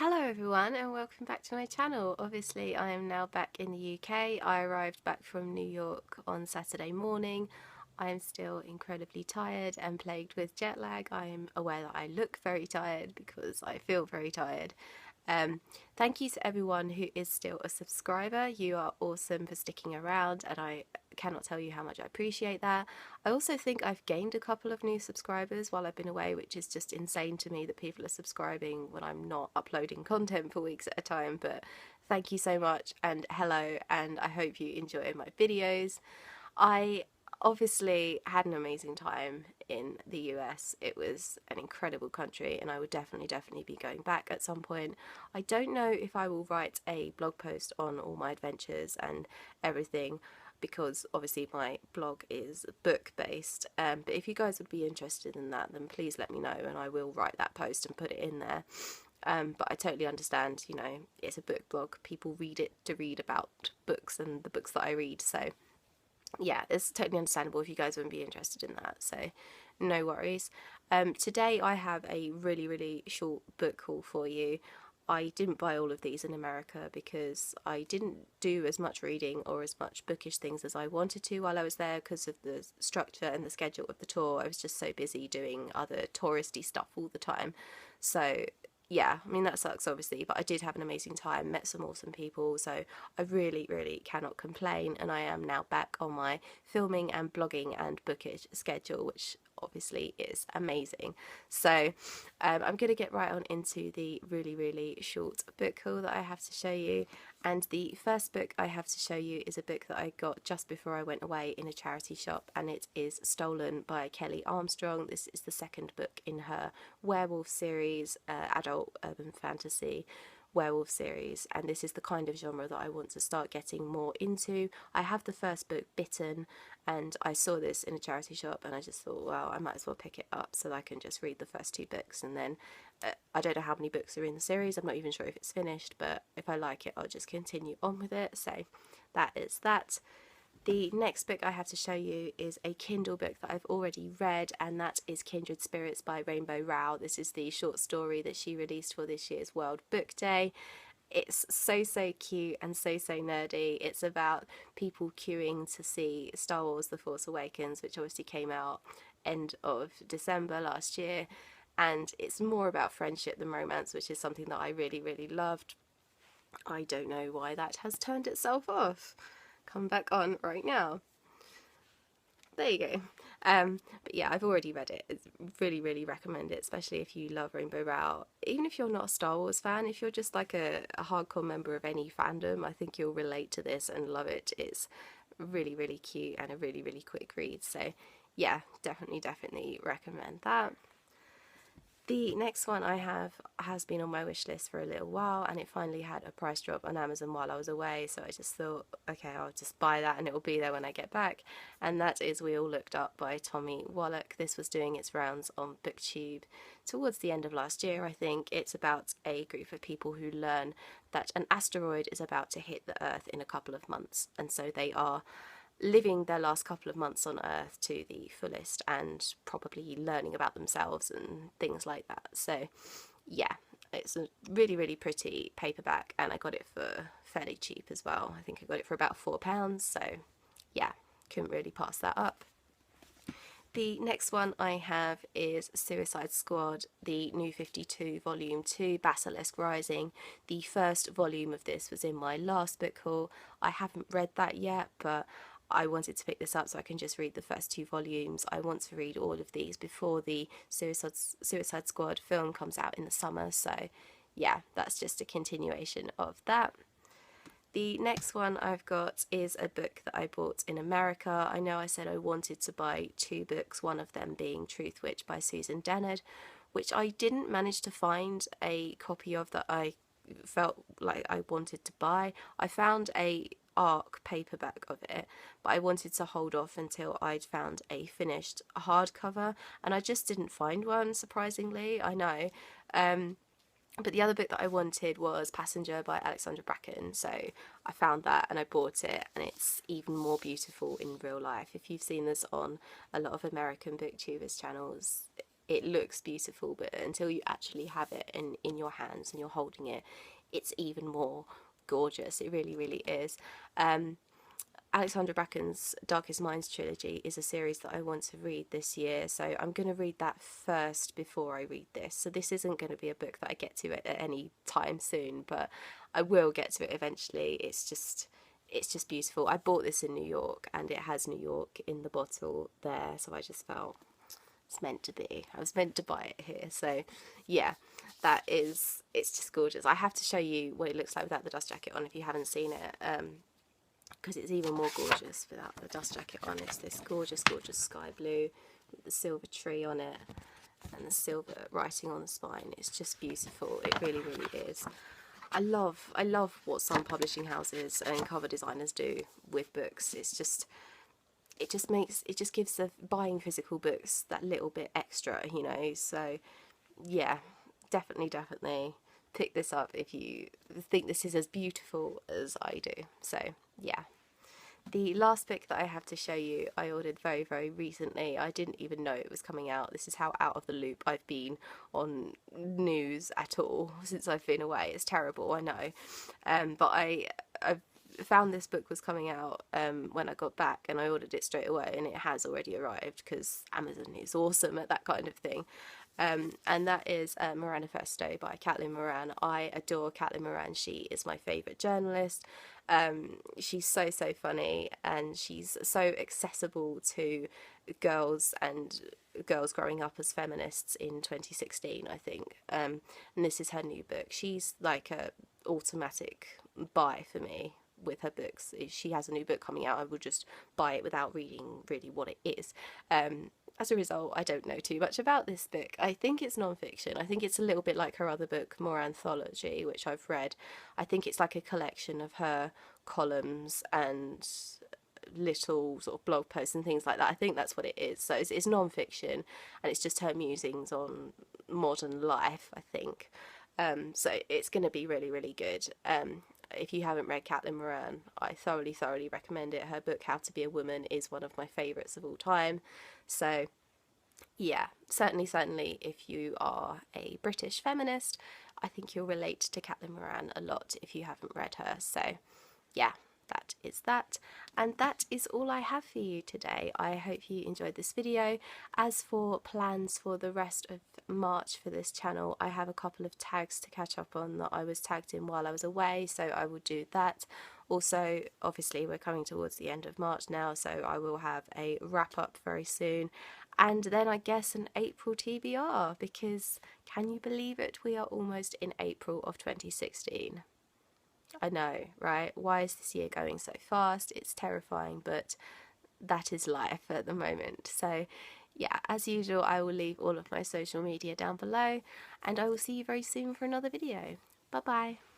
Hello everyone and welcome back to my channel. Obviously I am now back in the UK. I arrived back from New York on Saturday morning. I am still incredibly tired and plagued with jet lag. I am aware that I look very tired because I feel very tired. Thank you to everyone who is still a subscriber. You are awesome for sticking around and I cannot tell you how much I appreciate that. I also think I've gained a couple of new subscribers while I've been away, which is just insane to me that people are subscribing when I'm not uploading content for weeks at a time. But thank you so much and hello, and I hope you enjoy my videos. I obviously had an amazing time in the US. It was an incredible country and I would definitely be going back at some point. I don't know if I will write a blog post on all my adventures and everything because obviously my blog is book based, but if you guys would be interested in that, then please let me know and I will write that post and put it in there. But I totally understand, you know, it's a book blog, people read it to read about books and the books that I read, so yeah, it's totally understandable if you guys wouldn't be interested in that, so no worries. Today I have a really short book haul for you. I didn't buy all of these in America because I didn't do as much reading or as much bookish things as I wanted to while I was there because of the structure and the schedule of the tour. I was just so busy doing other touristy stuff all the time. So yeah, I mean, that sucks obviously, but I did have an amazing time, met some awesome people, so I really cannot complain, and I am now back on my filming and blogging and bookish schedule, which obviously is amazing. So I'm going to get right on into the really short book haul that I have to show you, and the first book I have to show you is a book that I got just before I went away in a charity shop, and it is Stolen by Kelly Armstrong. This is the second book in her werewolf series, adult urban fantasy werewolf series, and this is the kind of genre that I want to start getting more into. I have the first book, Bitten, and I saw this in a charity shop and I just thought, well, I might as well pick it up so that I can just read the first two books, and then I don't know how many books are in the series, I'm not even sure if it's finished, but if I like it I'll just continue on with it. So that is that. The next book I have to show you is a Kindle book that I've already read, and that is Kindred Spirits by Rainbow Rowell. This is the short story that she released for this year's World Book Day. It's so cute and so nerdy. It's about people queuing to see Star Wars The Force Awakens, which obviously came out end of December last year, and it's more about friendship than romance, which is something that I really loved. I don't know why that has turned itself off. Come back on right now. There you go. But yeah, I've already read it. It's really recommend it, especially if you love Rainbow Rowell. Even if you're not a Star Wars fan, if you're just like a hardcore member of any fandom, I think you'll relate to this and love it. It's really cute and a really quick read. So yeah, definitely recommend that. The next one I have has been on my wish list for a little while, and it finally had a price drop on Amazon while I was away, so I just thought, okay, I'll just buy that and it will be there when I get back, and that is We All Looked Up by Tommy Wallach. This was doing its rounds on BookTube towards the end of last year, I think. It's about a group of people who learn that an asteroid is about to hit the Earth in a couple of months, and so they are living their last couple of months on Earth to the fullest and probably learning about themselves and things like that. So yeah, it's a really pretty paperback, and I got it for fairly cheap as well. I think I got it for about £4, so yeah, couldn't really pass that up. The next one I have is Suicide Squad, the New 52 Volume 2, Basilisk Rising. The first volume of this was in my last book haul. I haven't read that yet, but I wanted to pick this up so I can just read the first two volumes. I want to read all of these before the Suicide Squad film comes out in the summer, so yeah, that's just a continuation of that. The next one I've got is a book that I bought in America. I know I said I wanted to buy two books, one of them being Truthwitch by Susan Dennard, which I didn't manage to find a copy of that I felt like I wanted to buy. I found a ARC paperback of it, but I wanted to hold off until I'd found a finished hardcover, and I just didn't find one, surprisingly, I know. But the other book that I wanted was Passenger by Alexandra Bracken, so I found that and I bought it, and it's even more beautiful in real life. If you've seen this on a lot of American booktubers channels, it looks beautiful, but until you actually have it in your hands and you're holding it, it's even more gorgeous. It really, really is. Alexandra Bracken's Darkest Minds trilogy is a series that I want to read this year, so I'm going to read that first before I read this. So this isn't going to be a book that I get to at any time soon, but I will get to it eventually. It's just beautiful. I bought this in New York and it has New York in the bottle there, so I just felt it's meant to be. I was meant to buy it here. So yeah, it's just gorgeous. I have to show you what it looks like without the dust jacket on if you haven't seen it, because it's even more gorgeous without the dust jacket on. It's this gorgeous, gorgeous sky blue with the silver tree on it and the silver writing on the spine. It's just beautiful. It really, really is. I love what some publishing houses and cover designers do with books. It just gives the buying physical books that little bit extra, you know. So yeah, definitely pick this up if you think this is as beautiful as I do. So yeah. The last book that I have to show you, I ordered very, very recently. I didn't even know it was coming out. This is how out of the loop I've been on news at all since I've been away. It's terrible, I know. But I found this book was coming out when I got back, and I ordered it straight away, and it has already arrived because Amazon is awesome at that kind of thing. And that is Moranifesto by Caitlin Moran. I adore Caitlin Moran. She is my favourite journalist. She's so funny, and she's so accessible to girls and girls growing up as feminists in 2016, I think. And this is her new book. She's like a automatic buy for me with her books. If she has a new book coming out, I will just buy it without reading really what it is. As a result, I don't know too much about this book. I think it's non-fiction. I think it's a little bit like her other book, More Anthology, which I've read. I think it's like a collection of her columns and little sort of blog posts and things like that. I think that's what it is. So it's non-fiction, and it's just her musings on modern life, I think. So it's going to be really, really good. If you haven't read Caitlin Moran, I thoroughly recommend it. Her book, How to Be a Woman, is one of my favourites of all time. So yeah, certainly if you are a British feminist, I think you'll relate to Caitlin Moran a lot if you haven't read her. So yeah, that is that, and that is all I have for you today. I hope you enjoyed this video. As for plans for the rest of March for this channel, I have a couple of tags to catch up on that I was tagged in while I was away, so I will do that. Also, obviously we're coming towards the end of March now, so I will have a wrap up very soon, and then I guess an April TBR, because can you believe it, we are almost in April of 2016. I know, right? Why is this year going so fast? It's terrifying, but that is life at the moment. So yeah, as usual, I will leave all of my social media down below, and I will see you very soon for another video. Bye bye.